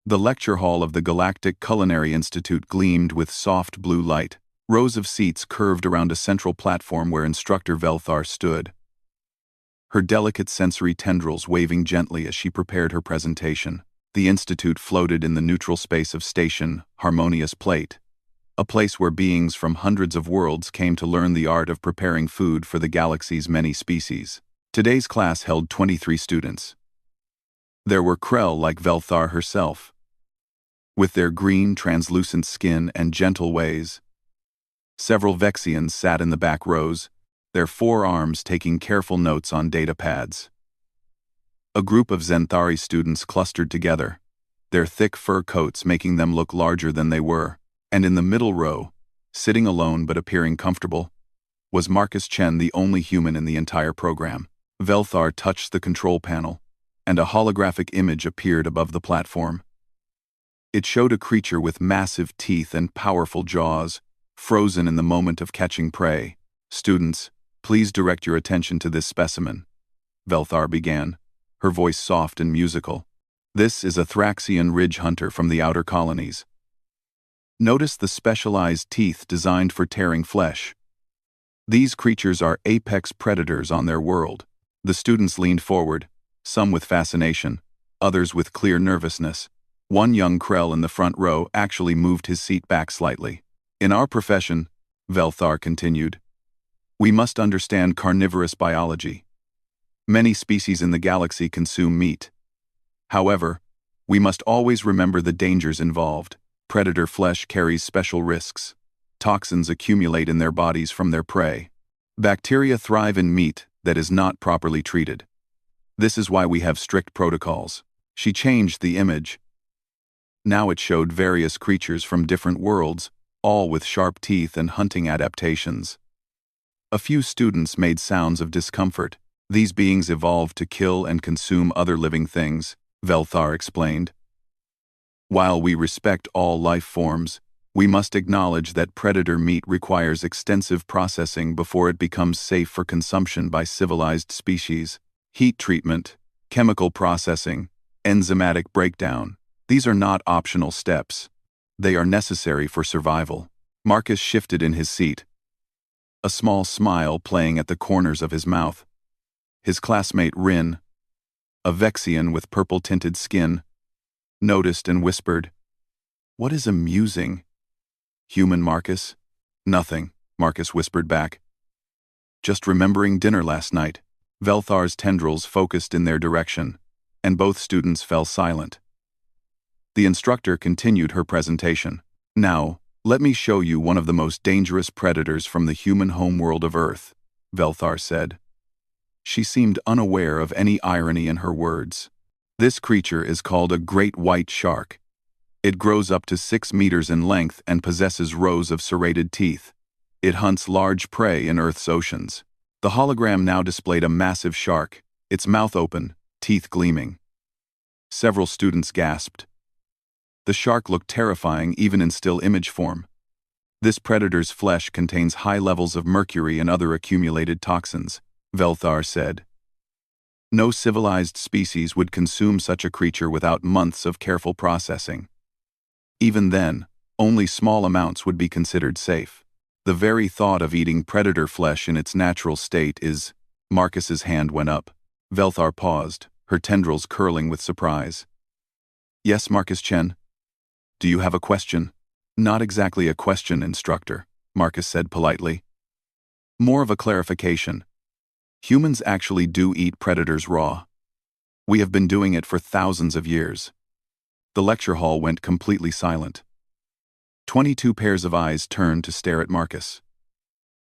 The lecture hall of the Galactic Culinary Institute gleamed with soft blue light. Rows of seats curved around a central platform where Instructor Velthar stood, her delicate sensory tendrils waving gently as she prepared her presentation. The institute floated in the neutral space of Station Harmonious Plate, a place where beings from hundreds of worlds came to learn the art of preparing food for the galaxy's many species. Today's class held 23 students. There were Krell like Velthar herself, with their green, translucent skin and gentle ways. Several Vexians sat in the back rows, their forearms taking careful notes on data pads. A group of Zenthari students clustered together, their thick fur coats making them look larger than they were, and in the middle row, sitting alone but appearing comfortable, was Marcus Chen, the only human in the entire program. Velthar touched the control panel, and a holographic image appeared above the platform. It showed a creature with massive teeth and powerful jaws, frozen in the moment of catching prey. "Students, please direct your attention to this specimen," Velthar began, her voice soft and musical. "This is a Thraxian ridge hunter from the outer colonies. Notice the specialized teeth designed for tearing flesh. These creatures are apex predators on their world." The students leaned forward, some with fascination, others with clear nervousness. One young Krell in the front row actually moved his seat back slightly. "In our profession," Velthar continued, "we must understand carnivorous biology. Many species in the galaxy consume meat. However, we must always remember the dangers involved. Predator flesh carries special risks. Toxins accumulate in their bodies from their prey. Bacteria thrive in meat that is not properly treated. This is why we have strict protocols." She changed the image. Now it showed various creatures from different worlds, all with sharp teeth and hunting adaptations. A few students made sounds of discomfort. "These beings evolved to kill and consume other living things," Velthar explained. "While we respect all life forms, we must acknowledge that predator meat requires extensive processing before it becomes safe for consumption by civilized species. Heat treatment, chemical processing, enzymatic breakdown. These are not optional steps. They are necessary for survival." Marcus shifted in his seat, a small smile playing at the corners of his mouth. His classmate Rin, a Vexian with purple-tinted skin, noticed and whispered, "What is amusing?" "Human, Marcus?" "Nothing," Marcus whispered back. "Just remembering dinner last night." Velthar's tendrils focused in their direction, and both students fell silent. The instructor continued her presentation. "Now, let me show you one of the most dangerous predators from the human homeworld of Earth," Velthar said. She seemed unaware of any irony in her words. "This creature is called a great white shark. It grows up to 6 meters in length and possesses rows of serrated teeth. It hunts large prey in Earth's oceans." The hologram now displayed a massive shark, its mouth open, teeth gleaming. Several students gasped. The shark looked terrifying even in still image form. "This predator's flesh contains high levels of mercury and other accumulated toxins," Velthar said. "No civilized species would consume such a creature without months of careful processing. Even then, only small amounts would be considered safe. The very thought of eating predator flesh in its natural state is—" Marcus's hand went up. Velthar paused, her tendrils curling with surprise. "Yes, Marcus Chen? Do you have a question?" "Not exactly a question, Instructor," Marcus said politely. "More of a clarification. Humans actually do eat predators raw. We have been doing it for thousands of years." The lecture hall went completely silent. 22 pairs of eyes turned to stare at Marcus.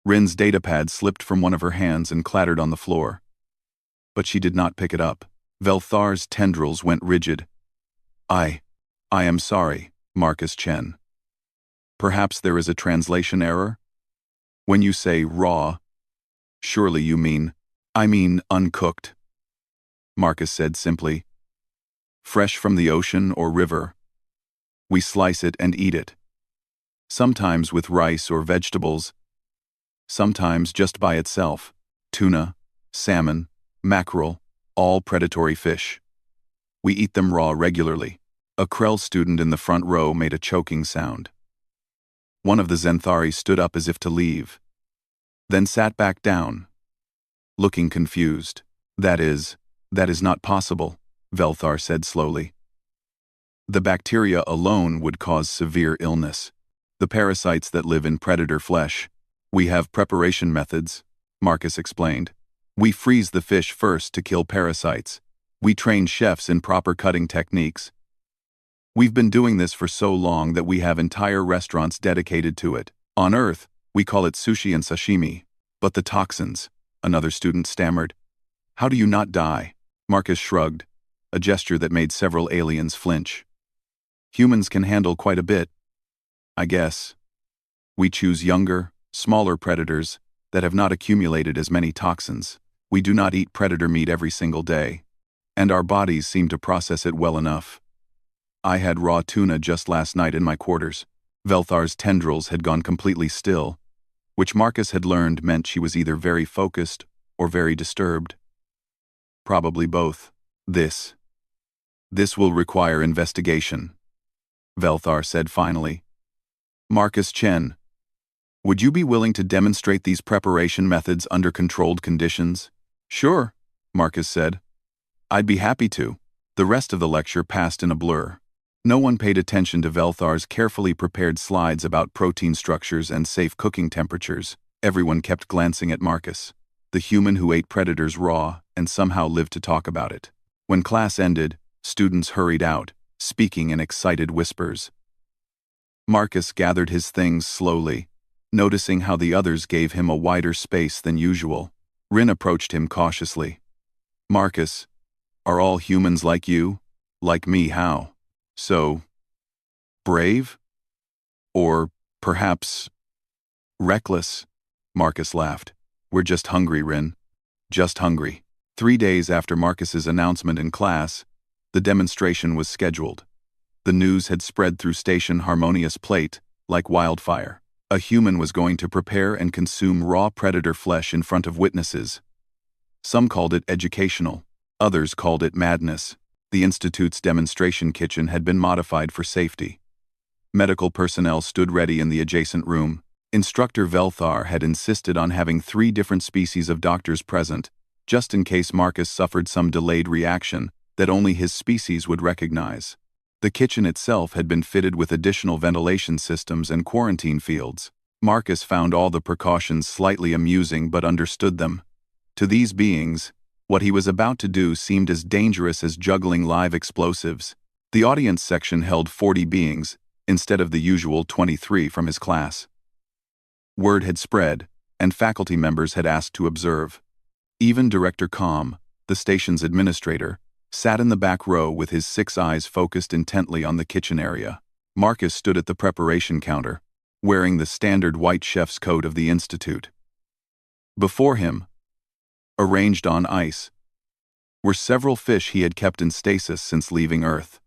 Rin's datapad slipped from one of her hands and clattered on the floor. But she did not pick it up. Velthar's tendrils went rigid. I am sorry, Marcus Chen. Perhaps there is a translation error? When you say raw, surely you mean, I mean uncooked. Marcus said simply. Fresh from the ocean or river. We slice it and eat it. Sometimes with rice or vegetables. Sometimes just by itself. Tuna, salmon, mackerel, all predatory fish. We eat them raw regularly. A Krell student in the front row made a choking sound. One of the Zenthari stood up as if to leave, then sat back down, looking confused. That is not possible, Velthar said slowly. The bacteria alone would cause severe illness. The parasites that live in predator flesh. We have preparation methods, Marcus explained. We freeze the fish first to kill parasites. We train chefs in proper cutting techniques. We've been doing this for so long that we have entire restaurants dedicated to it. On Earth, we call it sushi and sashimi. But the toxins, another student stammered. How do you not die? Marcus shrugged, a gesture that made several aliens flinch. Humans can handle quite a bit, I guess. We choose younger, smaller predators that have not accumulated as many toxins. We do not eat predator meat every single day, and our bodies seem to process it well enough. I had raw tuna just last night in my quarters. Velthar's tendrils had gone completely still, which Marcus had learned meant she was either very focused or very disturbed. Probably both. This will require investigation, Velthar said finally. Marcus Chen, would you be willing to demonstrate these preparation methods under controlled conditions? Sure, Marcus said. I'd be happy to. The rest of the lecture passed in a blur. No one paid attention to Velthar's carefully prepared slides about protein structures and safe cooking temperatures. Everyone kept glancing at Marcus, the human who ate predators raw and somehow lived to talk about it. When class ended, students hurried out, speaking in excited whispers. Marcus gathered his things slowly, noticing how the others gave him a wider space than usual. Rin approached him cautiously. Marcus, are all humans like you? Like me, how? So, brave? Or, perhaps, reckless? Marcus laughed. We're just hungry, Rin. Just hungry. 3 days after Marcus's announcement in class, the demonstration was scheduled. The news had spread through Station Harmonious Plate like wildfire. A human was going to prepare and consume raw predator flesh in front of witnesses. Some called it educational. Others called it madness. The Institute's demonstration kitchen had been modified for safety. Medical personnel stood ready in the adjacent room. Instructor Velthar had insisted on having 3 different species of doctors present, just in case Marcus suffered some delayed reaction that only his species would recognize. The kitchen itself had been fitted with additional ventilation systems and quarantine fields. Marcus found all the precautions slightly amusing but understood them. To these beings, what he was about to do seemed as dangerous as juggling live explosives. The audience section held 40 beings, instead of the usual 23 from his class. Word had spread, and faculty members had asked to observe. Even Director Com, the station's administrator, sat in the back row with his 6 eyes focused intently on the kitchen area. Marcus stood at the preparation counter, wearing the standard white chef's coat of the Institute. Before him, arranged on ice, were several fish he had kept in stasis since leaving Earth.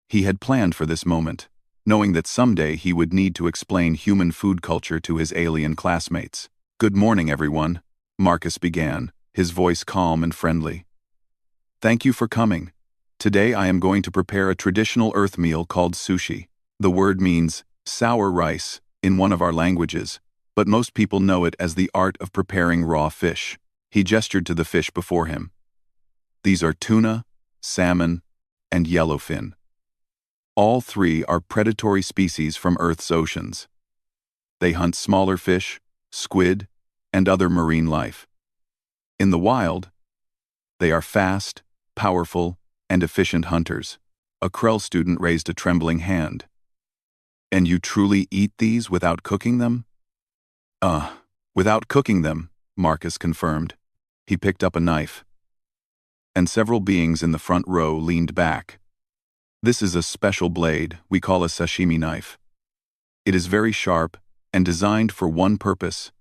He had planned for this moment, knowing that someday he would need to explain human food culture to his alien classmates. Good morning, everyone, Marcus began, his voice calm and friendly. Thank you for coming. Today I am going to prepare a traditional Earth meal called sushi. The word means sour rice in one of our languages, but most people know it as the art of preparing raw fish. He gestured to the fish before him. These are tuna, salmon, and yellowfin. All 3 are predatory species from Earth's oceans. They hunt smaller fish, squid, and other marine life. In the wild, they are fast, powerful, and efficient hunters. A Krell student raised a trembling hand. And you truly eat these without cooking them? Without cooking them, Marcus confirmed. He picked up a knife. And several beings in the front row leaned back. This is a special blade we call a sashimi knife. It is very sharp and designed for one purpose: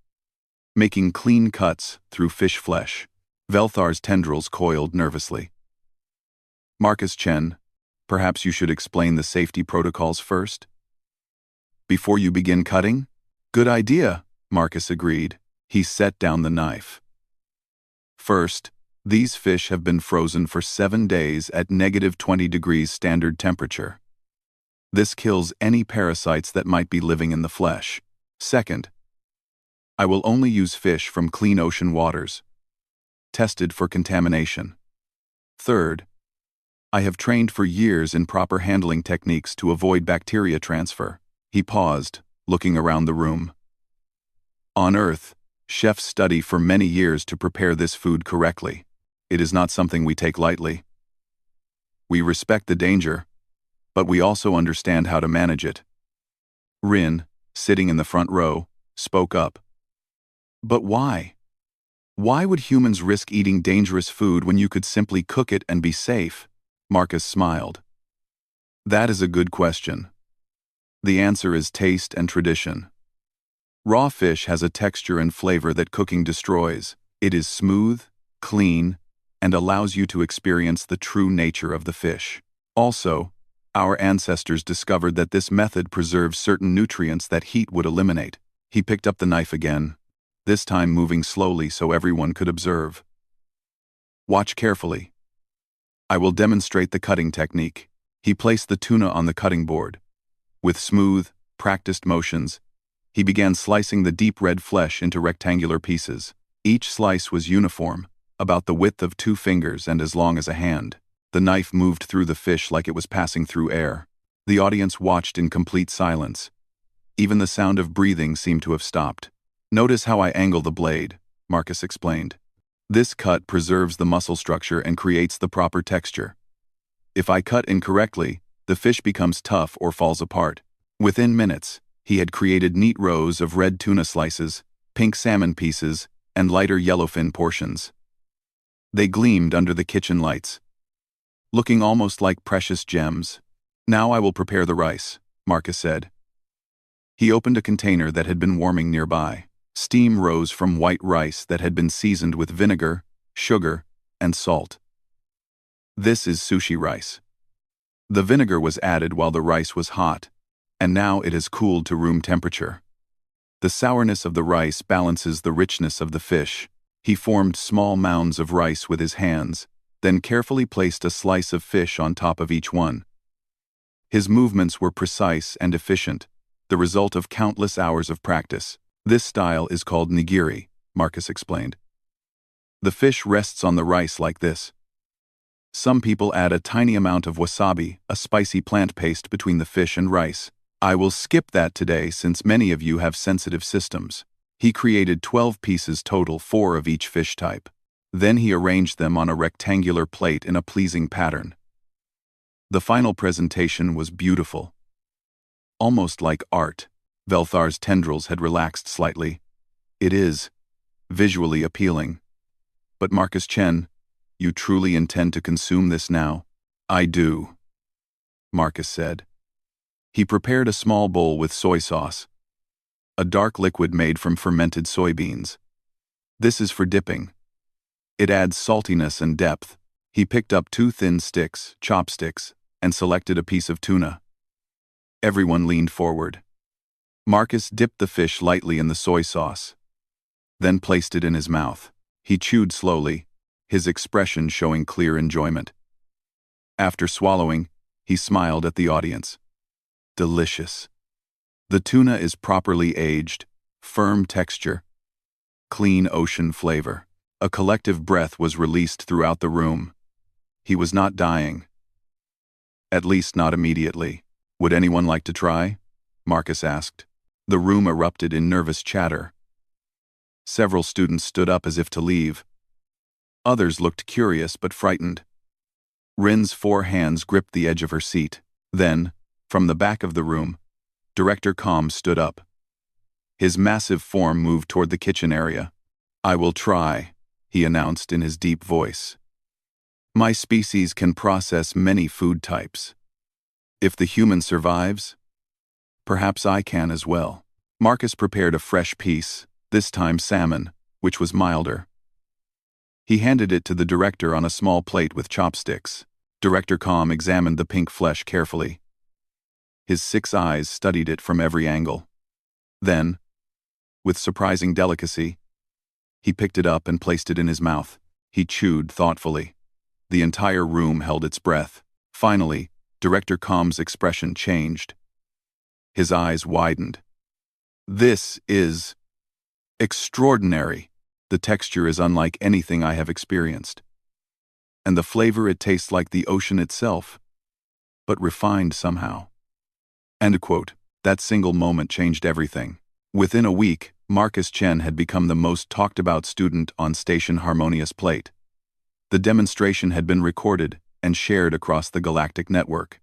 making clean cuts through fish flesh. Velthar's tendrils coiled nervously. Marcus Chen, perhaps you should explain the safety protocols first? Before you begin cutting? Good idea, Marcus agreed. He set down the knife. First, these fish have been frozen for 7 days at -20 degrees standard temperature. This kills any parasites that might be living in the flesh. Second, I will only use fish from clean ocean waters, tested for contamination. Third, I have trained for years in proper handling techniques to avoid bacteria transfer. He paused, looking around the room. On Earth, chefs study for many years to prepare this food correctly. It is not something we take lightly. We respect the danger, but we also understand how to manage it. Rin, sitting in the front row, spoke up. But why? Why would humans risk eating dangerous food when you could simply cook it and be safe? Marcus smiled. That is a good question. The answer is taste and tradition. Raw fish has a texture and flavor that cooking destroys. It is smooth, clean, and allows you to experience the true nature of the fish. Also, our ancestors discovered that this method preserves certain nutrients that heat would eliminate. He picked up the knife again, this time moving slowly so everyone could observe. Watch carefully. I will demonstrate the cutting technique. He placed the tuna on the cutting board. With smooth, practiced motions, he began slicing the deep red flesh into rectangular pieces. Each slice was uniform, about the width of 2 fingers and as long as a hand. The knife moved through the fish like it was passing through air. The audience watched in complete silence. Even the sound of breathing seemed to have stopped. Notice how I angle the blade, Marcus explained. This cut preserves the muscle structure and creates the proper texture. If I cut incorrectly, the fish becomes tough or falls apart. Within minutes, he had created neat rows of red tuna slices, pink salmon pieces, and lighter yellowfin portions. They gleamed under the kitchen lights, looking almost like precious gems. Now I will prepare the rice, Marcus said. He opened a container that had been warming nearby. Steam rose from white rice that had been seasoned with vinegar, sugar, and salt. This is sushi rice. The vinegar was added while the rice was hot, and now it has cooled to room temperature. The sourness of the rice balances the richness of the fish. He formed small mounds of rice with his hands, then carefully placed a slice of fish on top of each one. His movements were precise and efficient, the result of countless hours of practice. This style is called nigiri, Marcus explained. The fish rests on the rice like this. Some people add a tiny amount of wasabi, a spicy plant paste, between the fish and rice. I will skip that today since many of you have sensitive systems. He created 12 pieces total, 4 of each fish type. Then he arranged them on a rectangular plate in a pleasing pattern. The final presentation was beautiful. Almost like art. Velthar's tendrils had relaxed slightly. It is visually appealing. But Marcus Chen, you truly intend to consume this now? I do, Marcus said. He prepared a small bowl with soy sauce, a dark liquid made from fermented soybeans. This is for dipping. It adds saltiness and depth. He picked up 2 thin sticks, chopsticks, and selected a piece of tuna. Everyone leaned forward. Marcus dipped the fish lightly in the soy sauce, then placed it in his mouth. He chewed slowly, his expression showing clear enjoyment. After swallowing, he smiled at the audience. Delicious. The tuna is properly aged, firm texture, clean ocean flavor. A collective breath was released throughout the room. He was not dying. At least not immediately. Would anyone like to try? Marcus asked. The room erupted in nervous chatter. Several students stood up as if to leave. Others looked curious but frightened. Rin's 4 hands gripped the edge of her seat. Then, from the back of the room, Director Com stood up. His massive form moved toward the kitchen area. I will try, he announced in his deep voice. My species can process many food types. If the human survives, perhaps I can as well. Marcus prepared a fresh piece, this time salmon, which was milder. He handed it to the director on a small plate with chopsticks. Director Com examined the pink flesh carefully. His 6 eyes studied it from every angle. Then, with surprising delicacy, he picked it up and placed it in his mouth. He chewed thoughtfully. The entire room held its breath. Finally, Director Com's expression changed. His eyes widened. This is extraordinary. The texture is unlike anything I have experienced. And the flavor, it tastes like the ocean itself, but refined somehow. End quote. That single moment changed everything. Within a week, Marcus Chen had become the most talked about student on Station Harmonious Plate. The demonstration had been recorded and shared across the galactic network.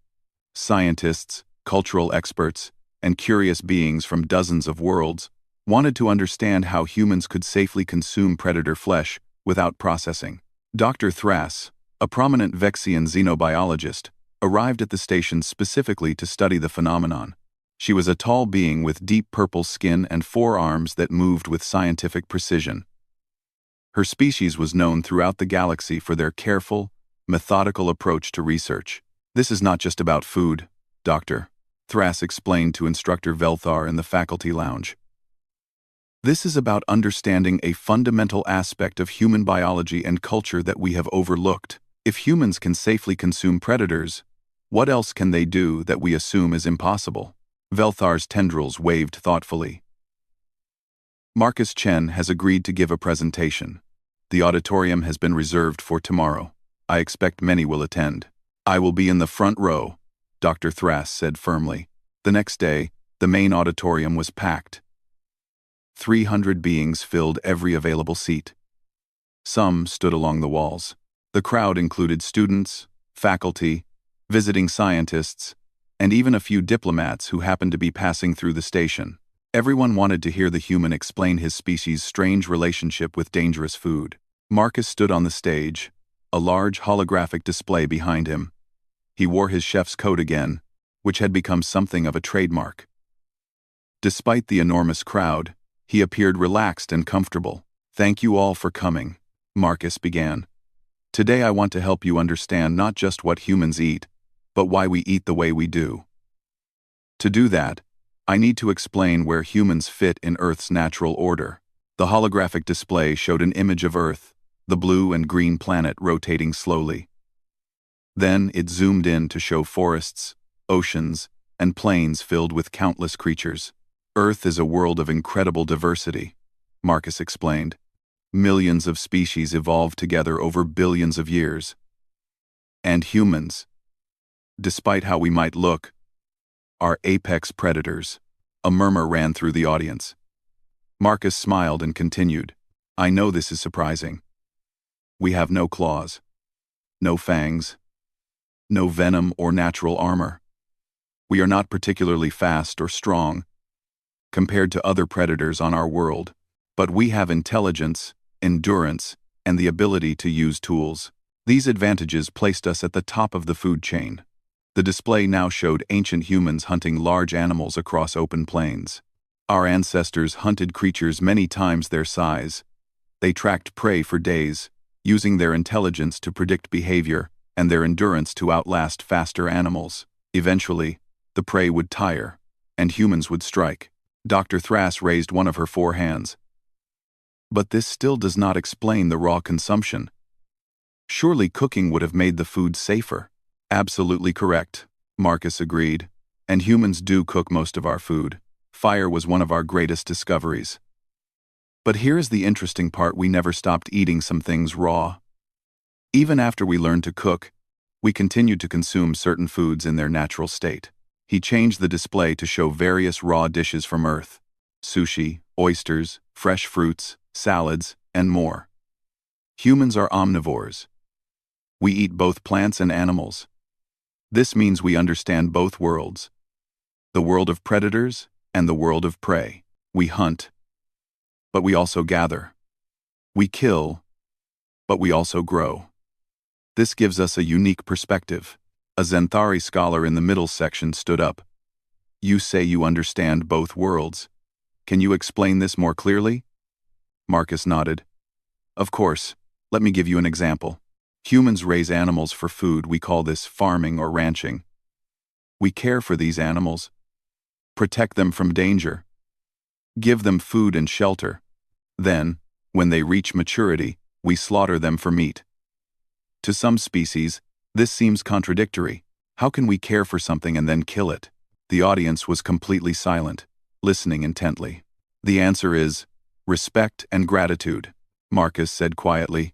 Scientists, cultural experts, and curious beings from dozens of worlds wanted to understand how humans could safely consume predator flesh without processing. Dr. Thras, a prominent Vexian xenobiologist, arrived at the station specifically to study the phenomenon. She was a tall being with deep purple skin and 4 arms that moved with scientific precision. Her species was known throughout the galaxy for their careful, methodical approach to research. This is not just about food, Dr. Thras explained to Instructor Velthar in the faculty lounge. This is about understanding a fundamental aspect of human biology and culture that we have overlooked. If humans can safely consume predators, what else can they do that we assume is impossible? Velthar's tendrils waved thoughtfully. Marcus Chen has agreed to give a presentation. The auditorium has been reserved for tomorrow. I expect many will attend. I will be in the front row, Dr. Thras said firmly. The next day, the main auditorium was packed. 300 beings filled every available seat. Some stood along the walls. The crowd included students, faculty, visiting scientists, and even a few diplomats who happened to be passing through the station. Everyone wanted to hear the human explain his species' strange relationship with dangerous food. Marcus stood on the stage, a large holographic display behind him. He wore his chef's coat again, which had become something of a trademark. Despite the enormous crowd, he appeared relaxed and comfortable. Thank you all for coming, Marcus began. Today I want to help you understand not just what humans eat, but why we eat the way we do. To do that, I need to explain where humans fit in Earth's natural order. The holographic display showed an image of Earth, the blue and green planet rotating slowly. Then it zoomed in to show forests, oceans, and plains filled with countless creatures. Earth is a world of incredible diversity, Marcus explained. Millions of species evolved together over billions of years. And humans, despite how we might look, are apex predators. A murmur ran through the audience. Marcus smiled and continued. I know this is surprising. We have no claws, no fangs, no venom or natural armor. We are not particularly fast or strong compared to other predators on our world, but we have intelligence, endurance, and the ability to use tools. These advantages placed us at the top of the food chain. The display now showed ancient humans hunting large animals across open plains. Our ancestors hunted creatures many times their size. They tracked prey for days, using their intelligence to predict behavior and their endurance to outlast faster animals. Eventually, the prey would tire, and humans would strike. Dr. Thras raised one of her 4 hands. But this still does not explain the raw consumption. Surely cooking would have made the food safer. Absolutely correct, Marcus agreed. And humans do cook most of our food. Fire was one of our greatest discoveries. But here is the interesting part: we never stopped eating some things raw. Even after we learned to cook, we continued to consume certain foods in their natural state. He changed the display to show various raw dishes from Earth: sushi, oysters, fresh fruits, salads, and more. Humans are omnivores. We eat both plants and animals. This means we understand both worlds: the world of predators and the world of prey. We hunt, but we also gather. We kill, but we also grow. This gives us a unique perspective. A Zenthari scholar in the middle section stood up. You say you understand both worlds. Can you explain this more clearly? Marcus nodded. Of course. Let me give you an example. Humans raise animals for food. We call this farming or ranching. We care for these animals, protect them from danger, give them food and shelter. Then, when they reach maturity, we slaughter them for meat. To some species, this seems contradictory. How can we care for something and then kill it? The audience was completely silent, listening intently. The answer is respect and gratitude, Marcus said quietly.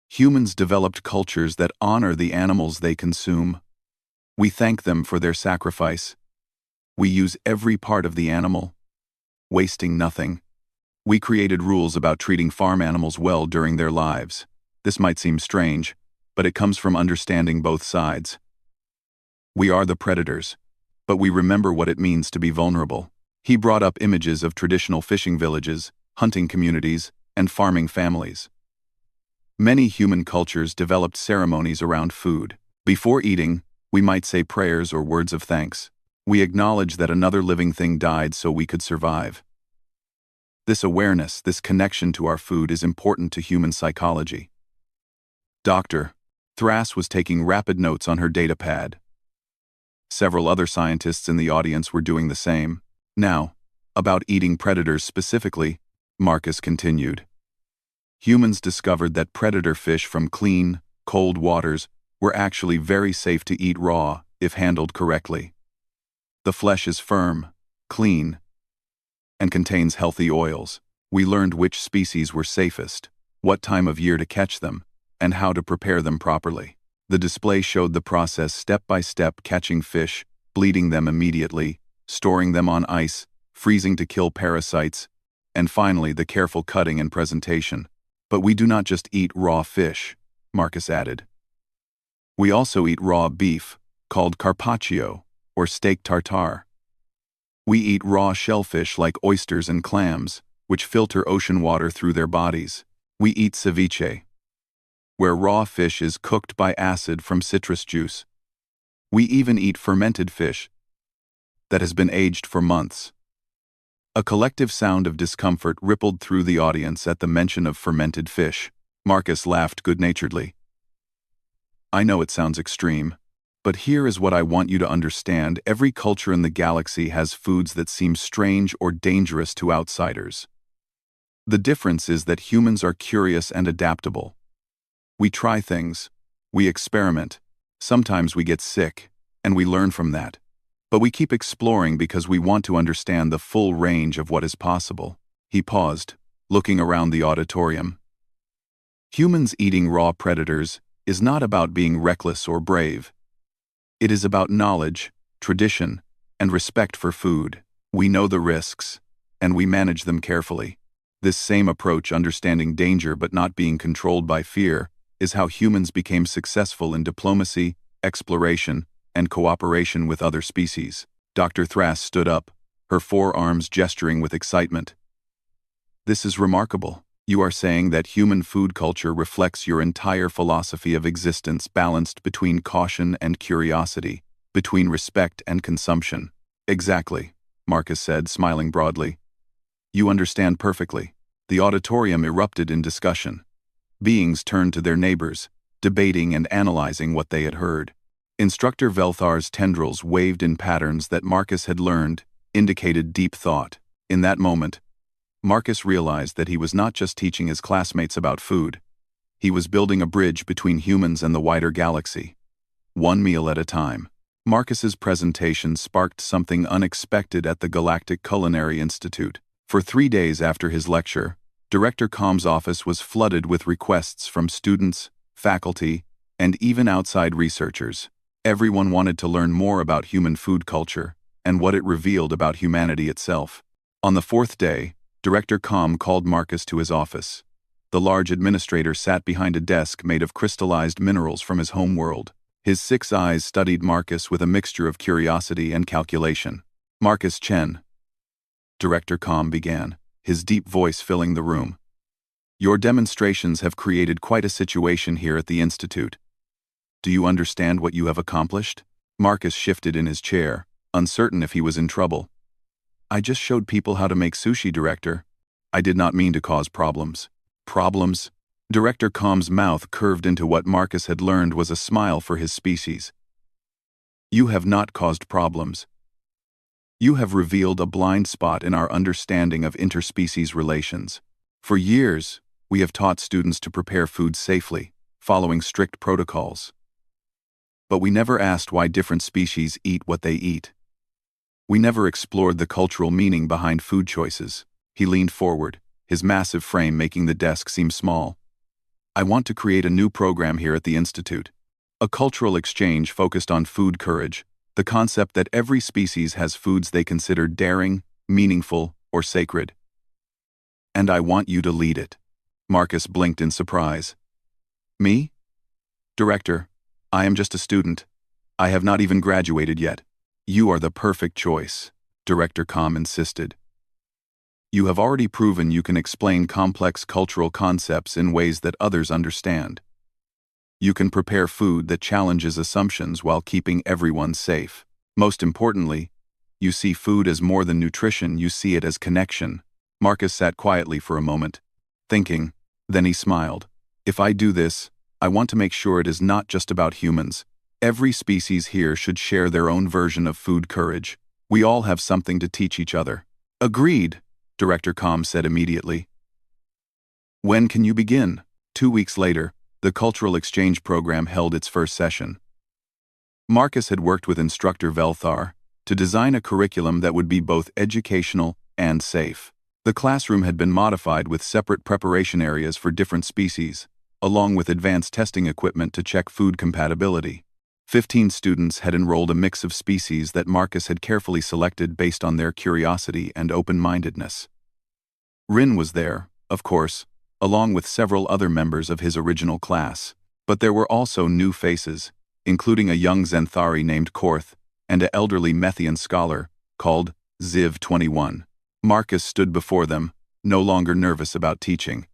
Humans developed cultures that honor the animals they consume. We thank them for their sacrifice. We use every part of the animal, wasting nothing. We created rules about treating farm animals well during their lives. This might seem strange, but it comes from understanding both sides. We are the predators, but we remember what it means to be vulnerable. He brought up images of traditional fishing villages, hunting communities, and farming families. Many human cultures developed ceremonies around food. Before eating, we might say prayers or words of thanks. We acknowledge that another living thing died so we could survive. This awareness, this connection to our food is important to human psychology. Dr. Thras was taking rapid notes on her data pad. Several other scientists in the audience were doing the same. Now, about eating predators specifically, Marcus continued. Humans discovered that predator fish from clean, cold waters were actually very safe to eat raw if handled correctly. The flesh is firm, clean, and contains healthy oils. We learned which species were safest, what time of year to catch them, and how to prepare them properly. The display showed the process step by step: catching fish, bleeding them immediately, storing them on ice, freezing to kill parasites, and finally the careful cutting and presentation. But we do not just eat raw fish, Marcus added. We also eat raw beef, called carpaccio, or steak tartare. We eat raw shellfish like oysters and clams, which filter ocean water through their bodies. We eat ceviche, where raw fish is cooked by acid from citrus juice. We even eat fermented fish that has been aged for months. A collective sound of discomfort rippled through the audience at the mention of fermented fish. Marcus laughed good-naturedly. I know it sounds extreme, but here is what I want you to understand. Every culture in the galaxy has foods that seem strange or dangerous to outsiders. The difference is that humans are curious and adaptable. We try things, we experiment, sometimes we get sick, and we learn from that. But we keep exploring because we want to understand the full range of what is possible. He paused, looking around the auditorium. Humans eating raw predators is not about being reckless or brave. It is about knowledge, tradition, and respect for food. We know the risks, and we manage them carefully. This same approach, understanding danger but not being controlled by fear, is how humans became successful in diplomacy, exploration, and cooperation with other species. Dr. Thras stood up, her forearms gesturing with excitement. This is remarkable. You are saying that human food culture reflects your entire philosophy of existence, balanced between caution and curiosity, between respect and consumption. Exactly, Marcus said, smiling broadly. You understand perfectly. The auditorium erupted in discussion. Beings turned to their neighbors, debating and analyzing what they had heard. Instructor Velthar's tendrils waved in patterns that Marcus had learned, indicated deep thought. In that moment, Marcus realized that he was not just teaching his classmates about food. He was building a bridge between humans and the wider galaxy. One meal at a time. Marcus's presentation sparked something unexpected at the Galactic Culinary Institute. For 3 days after his lecture, Director Com's office was flooded with requests from students, faculty, and even outside researchers. Everyone wanted to learn more about human food culture and what it revealed about humanity itself. On the 4th day, Director Com called Marcus to his office. The large administrator sat behind a desk made of crystallized minerals from his home world. His 6 eyes studied Marcus with a mixture of curiosity and calculation. Marcus Chen, Director Com began, his deep voice filling the room. Your demonstrations have created quite a situation here at the Institute. Do you understand what you have accomplished? Marcus shifted in his chair, uncertain if he was in trouble. I just showed people how to make sushi, Director. I did not mean to cause problems. Problems? Director Com's mouth curved into what Marcus had learned was a smile for his species. You have not caused problems. You have revealed a blind spot in our understanding of interspecies relations. For years, we have taught students to prepare food safely, following strict protocols. But we never asked why different species eat what they eat. We never explored the cultural meaning behind food choices. He leaned forward, his massive frame making the desk seem small. I want to create a new program here at the Institute. A cultural exchange focused on food courage, the concept that every species has foods they consider daring, meaningful, or sacred. And I want you to lead it. Marcus blinked in surprise. Me? Director, I am just a student. I have not even graduated yet. You are the perfect choice, Director Com insisted. You have already proven you can explain complex cultural concepts in ways that others understand. You can prepare food that challenges assumptions while keeping everyone safe. Most importantly, you see food as more than nutrition, you see it as connection. Marcus sat quietly for a moment, thinking. Then he smiled. If I do this, I want to make sure it is not just about humans. Every species here should share their own version of food courage. We all have something to teach each other. Agreed, Director Com said immediately. When can you begin? 2 weeks later, the Cultural Exchange Program held its first session. Marcus had worked with Instructor Velthar to design a curriculum that would be both educational and safe. The classroom had been modified with separate preparation areas for different species, along with advanced testing equipment to check food compatibility. 15 students had enrolled a mix of species that Marcus had carefully selected based on their curiosity and open-mindedness. Rin was there, of course, along with several other members of his original class, but there were also new faces, including a young Zenthari named Korth and an elderly Methian scholar called Ziv 21. Marcus stood before them, no longer nervous about teaching.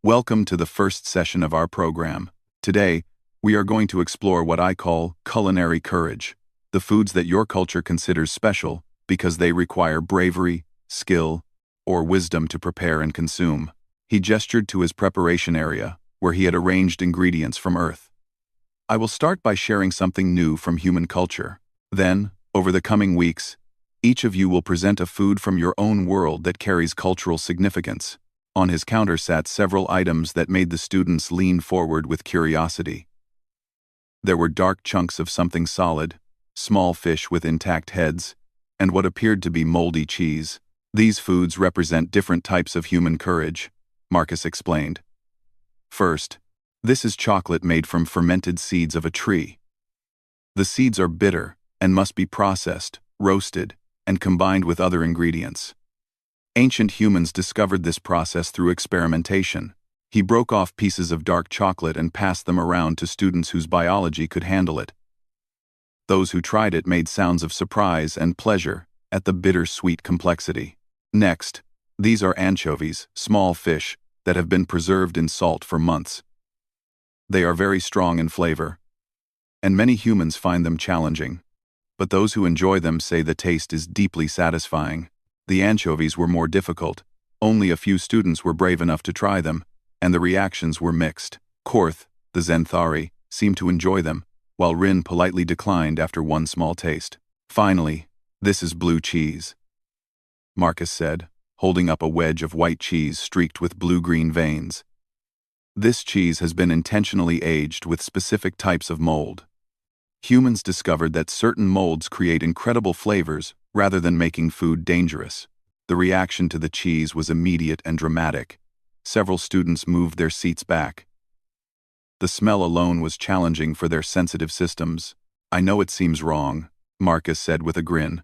Welcome to the first session of our program. Today, we are going to explore what I call culinary courage, the foods that your culture considers special because they require bravery, skill, or wisdom to prepare and consume. He gestured to his preparation area, where he had arranged ingredients from Earth. I will start by sharing something new from human culture. Then, over the coming weeks, each of you will present a food from your own world that carries cultural significance. On his counter sat several items that made the students lean forward with curiosity. There were dark chunks of something solid, small fish with intact heads, and what appeared to be moldy cheese. These foods represent different types of human courage, Marcus explained. First, this is chocolate made from fermented seeds of a tree. The seeds are bitter and must be processed, roasted, and combined with other ingredients. Ancient humans discovered this process through experimentation. He broke off pieces of dark chocolate and passed them around to students whose biology could handle it. Those who tried it made sounds of surprise and pleasure at the bitter-sweet complexity. Next, these are anchovies, small fish, that have been preserved in salt for months. They are very strong in flavor, and many humans find them challenging. But those who enjoy them say the taste is deeply satisfying. The anchovies were more difficult. Only a few students were brave enough to try them, and the reactions were mixed. Korth, the Zenthari, seemed to enjoy them, while Rin politely declined after one small taste. Finally, this is blue cheese, Marcus said, holding up a wedge of white cheese streaked with blue-green veins. This cheese has been intentionally aged with specific types of mold. Humans discovered that certain molds create incredible flavors rather than making food dangerous. The reaction to the cheese was immediate and dramatic. Several students moved their seats back. The smell alone was challenging for their sensitive systems. I know it seems wrong, Marcus said with a grin.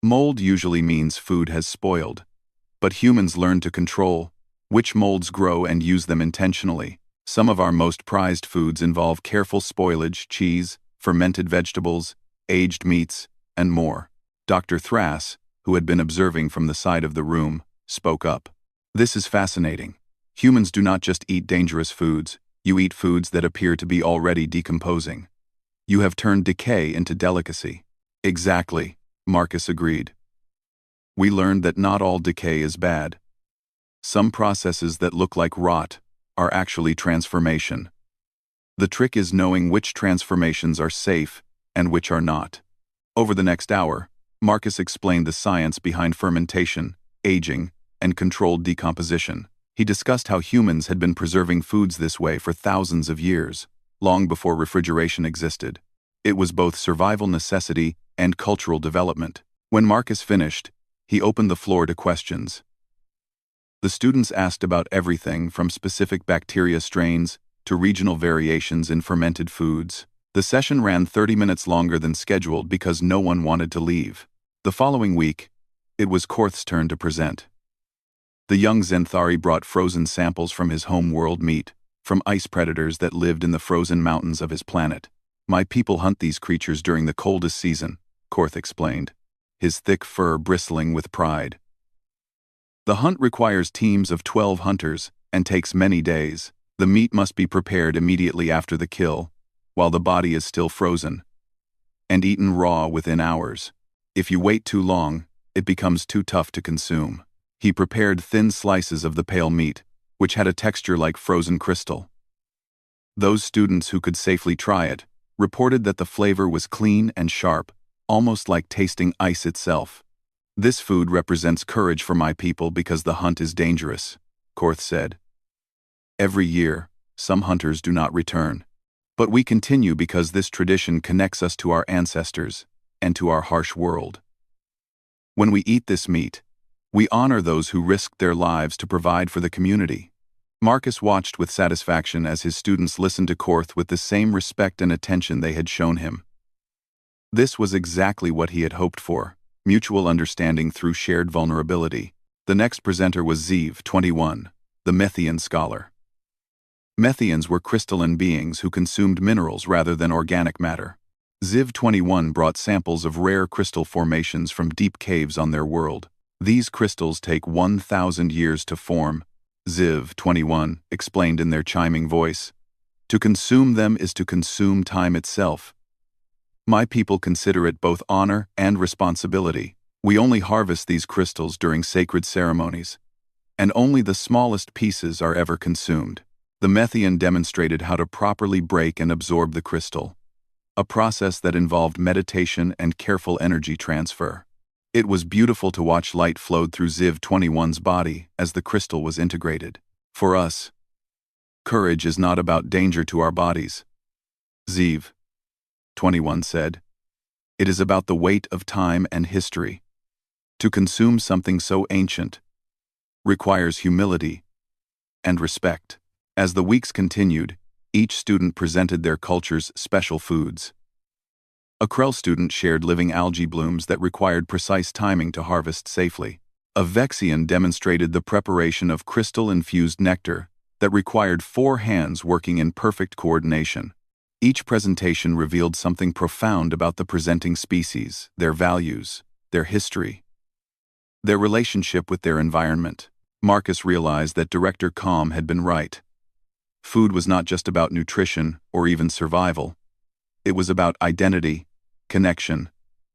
Mold usually means food has spoiled. But humans learn to control which molds grow and use them intentionally. Some of our most prized foods involve careful spoilage, cheese, fermented vegetables, aged meats, and more. Dr. Thrass, who had been observing from the side of the room, spoke up. This is fascinating. Humans do not just eat dangerous foods, you eat foods that appear to be already decomposing. You have turned decay into delicacy. Exactly, Marcus agreed. We learned that not all decay is bad. Some processes that look like rot are actually transformation. The trick is knowing which transformations are safe and which are not. Over the next hour, Marcus explained the science behind fermentation, aging, and controlled decomposition. He discussed how humans had been preserving foods this way for thousands of years, long before refrigeration existed. It was both survival necessity and cultural development. When Marcus finished, he opened the floor to questions. The students asked about everything from specific bacteria strains to regional variations in fermented foods. The session ran 30 minutes longer than scheduled because no one wanted to leave. The following week, it was Korth's turn to present. The young Zenthari brought frozen samples from his home world meat, from ice predators that lived in the frozen mountains of his planet. My people hunt these creatures during the coldest season, Korth explained, his thick fur bristling with pride. The hunt requires teams of 12 hunters and takes many days. The meat must be prepared immediately after the kill, while the body is still frozen, and eaten raw within hours. If you wait too long, it becomes too tough to consume. He prepared thin slices of the pale meat, which had a texture like frozen crystal. Those students who could safely try it reported that the flavor was clean and sharp, almost like tasting ice itself. This food represents courage for my people because the hunt is dangerous, Korth said. Every year, some hunters do not return. But we continue because this tradition connects us to our ancestors and to our harsh world. When we eat this meat, we honor those who risked their lives to provide for the community. Marcus watched with satisfaction as his students listened to Korth with the same respect and attention they had shown him. This was exactly what he had hoped for, mutual understanding through shared vulnerability. The next presenter was Ziv, 21, the Methian scholar. Methians were crystalline beings who consumed minerals rather than organic matter. Ziv 21 brought samples of rare crystal formations from deep caves on their world. These crystals take 1,000 years to form, Ziv 21 explained in their chiming voice. To consume them is to consume time itself. My people consider it both honor and responsibility. We only harvest these crystals during sacred ceremonies, and only the smallest pieces are ever consumed. The Methian demonstrated how to properly break and absorb the crystal, a process that involved meditation and careful energy transfer. It was beautiful to watch light flowed through Ziv 21's body as the crystal was integrated. For us, courage is not about danger to our bodies, Ziv 21 said. It is about the weight of time and history. To consume something so ancient requires humility and respect. As the weeks continued, each student presented their culture's special foods. A Krell student shared living algae blooms that required precise timing to harvest safely. A Vexian demonstrated the preparation of crystal-infused nectar that required 4 hands working in perfect coordination. Each presentation revealed something profound about the presenting species, their values, their history, their relationship with their environment. Marcus realized that Director Com had been right. Food was not just about nutrition or even survival. It was about identity, connection,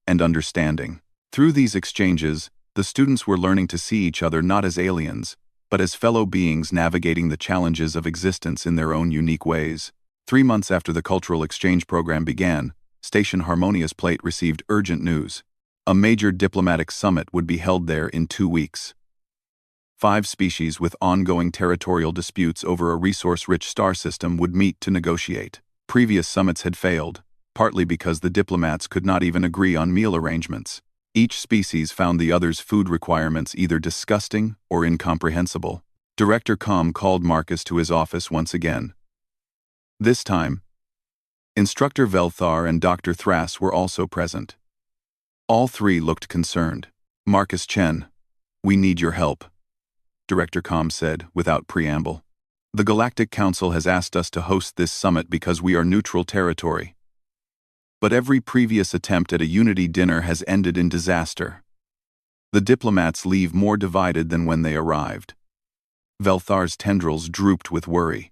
and understanding. Through these exchanges, the students were learning to see each other not as aliens, but as fellow beings navigating the challenges of existence in their own unique ways. 3 months after the cultural exchange program began, Station Harmonious Plate received urgent news. A major diplomatic summit would be held there in 2 weeks. 5 species with ongoing territorial disputes over a resource-rich star system would meet to negotiate. Previous summits had failed, partly because the diplomats could not even agree on meal arrangements. Each species found the other's food requirements either disgusting or incomprehensible. Director Com called Marcus to his office once again. This time, Instructor Velthar and Dr. Thras were also present. All 3 looked concerned. Marcus Chen, we need your help, Director Com said without preamble. The Galactic Council has asked us to host this summit because we are neutral territory. But every previous attempt at a unity dinner has ended in disaster. The diplomats leave more divided than when they arrived. Velthar's tendrils drooped with worry.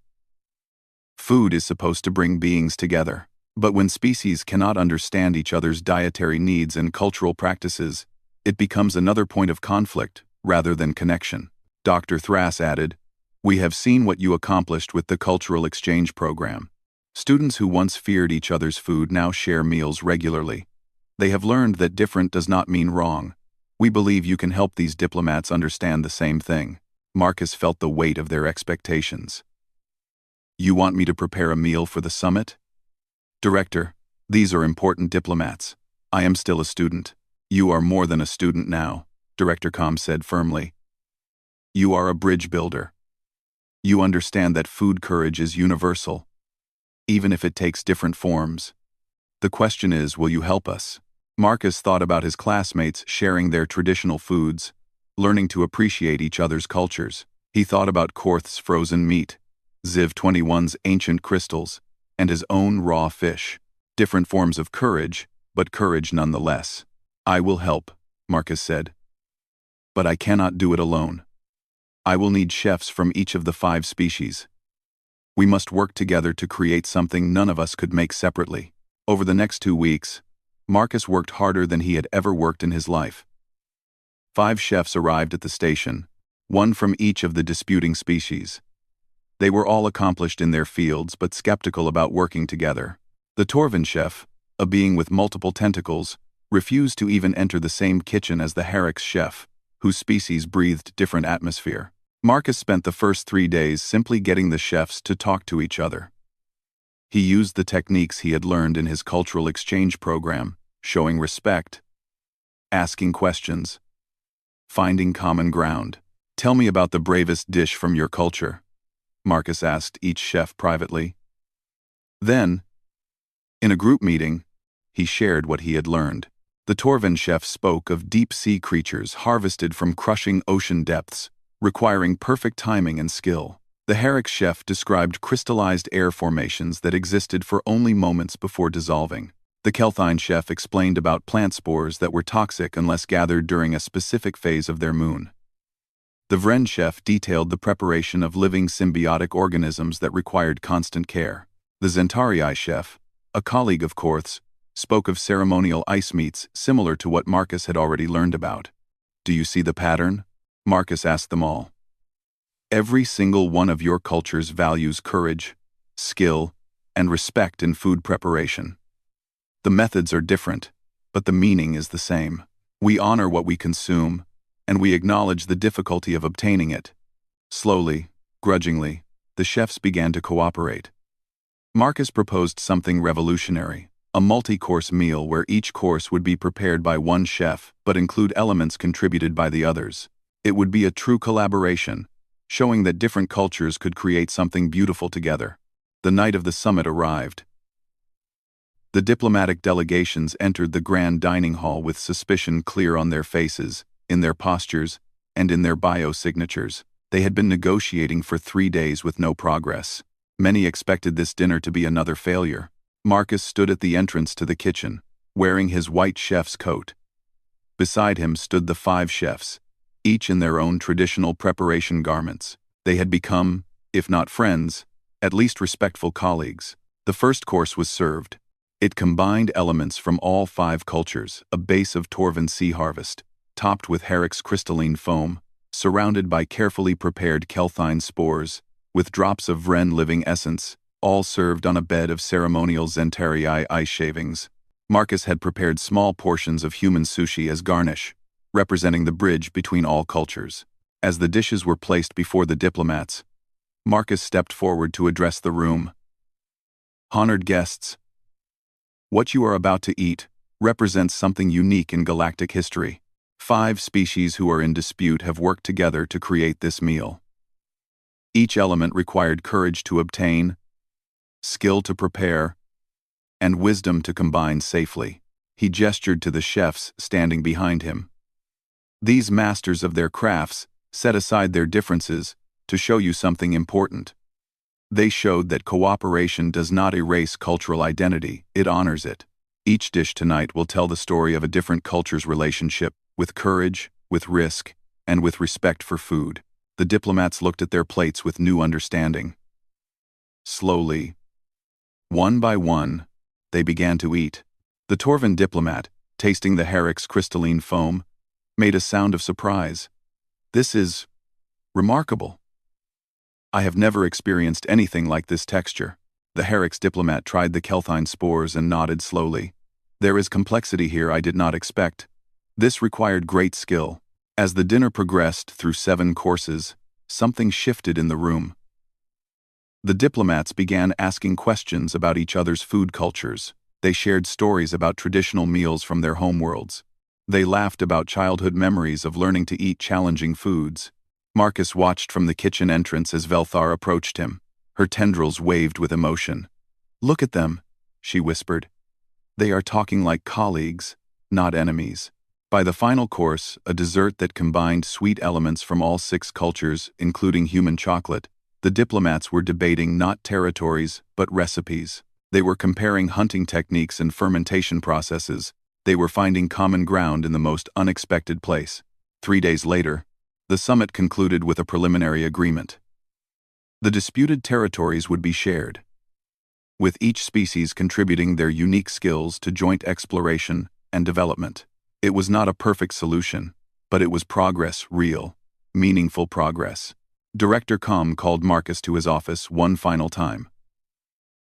Food is supposed to bring beings together, but when species cannot understand each other's dietary needs and cultural practices, it becomes another point of conflict rather than connection. Dr. Thras added, "We have seen what you accomplished with the cultural exchange program. Students who once feared each other's food now share meals regularly. They have learned that different does not mean wrong. We believe you can help these diplomats understand the same thing." Marcus felt the weight of their expectations. "You want me to prepare a meal for the summit?" "Director, These are important diplomats. I am still a student. You are more than a student now, Director Com said firmly. You are a bridge builder. You understand that food courage is universal, even if it takes different forms. The question is, will you help us? Marcus thought about his classmates sharing their traditional foods, learning to appreciate each other's cultures. He thought about Korth's frozen meat, Ziv 21's ancient crystals, and his own raw fish. Different forms of courage, but courage nonetheless. I will help, Marcus said. But I cannot do it alone. I will need chefs from each of the 5 species. We must work together to create something none of us could make separately. Over the next 2 weeks, Marcus worked harder than he had ever worked in his life. 5 chefs arrived at the station, 1 from each of the disputing species. They were all accomplished in their fields but skeptical about working together. The Torvin chef, a being with multiple tentacles, refused to even enter the same kitchen as the Herix chef, whose species breathed different atmosphere. Marcus spent the first 3 days simply getting the chefs to talk to each other. He used the techniques he had learned in his cultural exchange program, showing respect, asking questions, finding common ground. Tell me about the bravest dish from your culture, Marcus asked each chef privately. Then, in a group meeting, he shared what he had learned. The Torvin chef spoke of deep-sea creatures harvested from crushing ocean depths, requiring perfect timing and skill. The Herix chef described crystallized air formations that existed for only moments before dissolving. The Kelthine chef explained about plant spores that were toxic unless gathered during a specific phase of their moon. The Vren chef detailed the preparation of living symbiotic organisms that required constant care. The Zentarii chef, a colleague of Korth's, spoke of ceremonial ice meats similar to what Marcus had already learned about. Do you see the pattern? Marcus asked them all. Every single one of your cultures values courage, skill, and respect in food preparation. The methods are different, but the meaning is the same. We honor what we consume, and we acknowledge the difficulty of obtaining it. Slowly, grudgingly, the chefs began to cooperate. Marcus proposed something revolutionary, a multi-course meal where each course would be prepared by one chef but include elements contributed by the others. It would be a true collaboration, showing that different cultures could create something beautiful together. The night of the summit arrived. The diplomatic delegations entered the grand dining hall with suspicion clear on their faces, in their postures, and in their biosignatures. They had been negotiating for 3 days with no progress. Many expected this dinner to be another failure. Marcus stood at the entrance to the kitchen, wearing his white chef's coat. Beside him stood the 5 chefs, each in their own traditional preparation garments. They had become, if not friends, at least respectful colleagues. The first course was served. It combined elements from all 5 cultures, a base of Torvin sea harvest, topped with Herix crystalline foam, surrounded by carefully prepared Kelthine spores, with drops of Vren living essence, all served on a bed of ceremonial Zentarii ice shavings. Marcus had prepared small portions of human sushi as garnish, representing the bridge between all cultures. As the dishes were placed before the diplomats, Marcus stepped forward to address the room. Honored guests, what you are about to eat represents something unique in galactic history. 5 species who are in dispute have worked together to create this meal. Each element required courage to obtain, skill to prepare, and wisdom to combine safely. He gestured to the chefs standing behind him. These masters of their crafts set aside their differences to show you something important. They showed that cooperation does not erase cultural identity, it honors it. Each dish tonight will tell the story of a different culture's relationship with courage, with risk, and with respect for food. The diplomats looked at their plates with new understanding. Slowly, one by one, they began to eat. The Torvin diplomat, tasting the Herix crystalline foam, made a sound of surprise. This is remarkable. I have never experienced anything like this texture. The Herix diplomat tried the Kelthine spores and nodded slowly. There is complexity here I did not expect. This required great skill. As the dinner progressed through 7 courses, something shifted in the room. The diplomats began asking questions about each other's food cultures. They shared stories about traditional meals from their homeworlds. They laughed about childhood memories of learning to eat challenging foods. Marcus watched from the kitchen entrance as Velthar approached him. Her tendrils waved with emotion. "Look at them," she whispered. "They are talking like colleagues, not enemies." By the final course, a dessert that combined sweet elements from all 6 cultures, including human chocolate, the diplomats were debating not territories, but recipes. They were comparing hunting techniques and fermentation processes. They were finding common ground in the most unexpected place. 3 days later, the summit concluded with a preliminary agreement. The disputed territories would be shared, with each species contributing their unique skills to joint exploration and development. It was not a perfect solution, but it was progress, real, meaningful progress. Director Com called Marcus to his office one final time.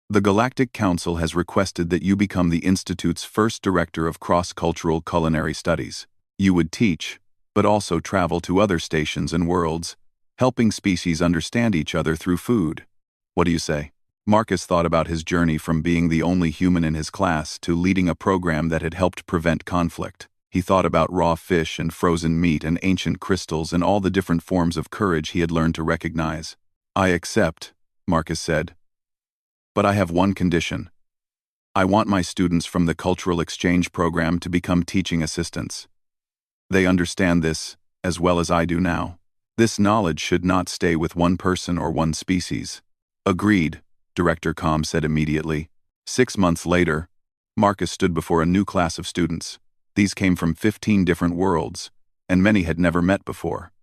"The Galactic Council has requested that you become the Institute's first director of cross-cultural culinary studies. You would teach, but also travel to other stations and worlds, helping species understand each other through food. What do you say?" Marcus thought about his journey from being the only human in his class to leading a program that had helped prevent conflict. He thought about raw fish and frozen meat and ancient crystals and all the different forms of courage he had learned to recognize. "I accept," Marcus said. "But I have one condition. I want my students from the cultural exchange program to become teaching assistants. They understand this, as well as I do now. This knowledge should not stay with one person or one species." "Agreed," Director Com said immediately. 6 months later, Marcus stood before a new class of students. These came from 15 different worlds, and many had never met before.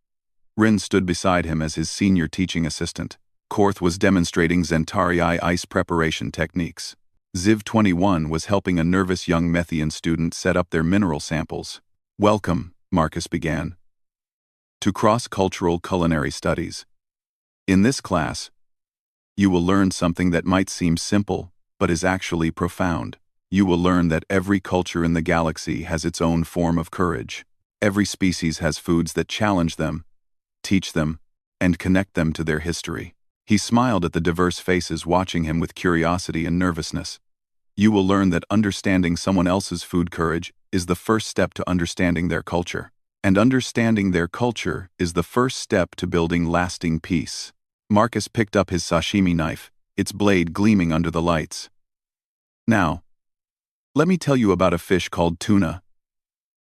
Rin stood beside him as his senior teaching assistant. Korth was demonstrating Zentarii ice preparation techniques. Ziv 21 was helping a nervous young Methian student set up their mineral samples. "Welcome," Marcus began, "to cross-cultural culinary studies. In this class, you will learn something that might seem simple, but is actually profound. You will learn that every culture in the galaxy has its own form of courage. Every species has foods that challenge them, teach them, and connect them to their history." He smiled at the diverse faces watching him with curiosity and nervousness. "You will learn that understanding someone else's food courage is the first step to understanding their culture. And understanding their culture is the first step to building lasting peace." Marcus picked up his sashimi knife, its blade gleaming under the lights. "Now, let me tell you about a fish called tuna,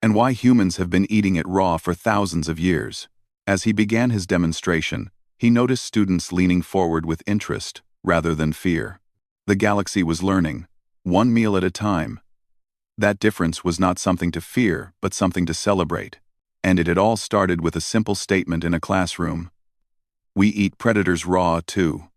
and why humans have been eating it raw for thousands of years." As he began his demonstration, he noticed students leaning forward with interest rather than fear. The galaxy was learning, one meal at a time. That difference was not something to fear, but something to celebrate. And it had all started with a simple statement in a classroom. "We eat predators raw, too."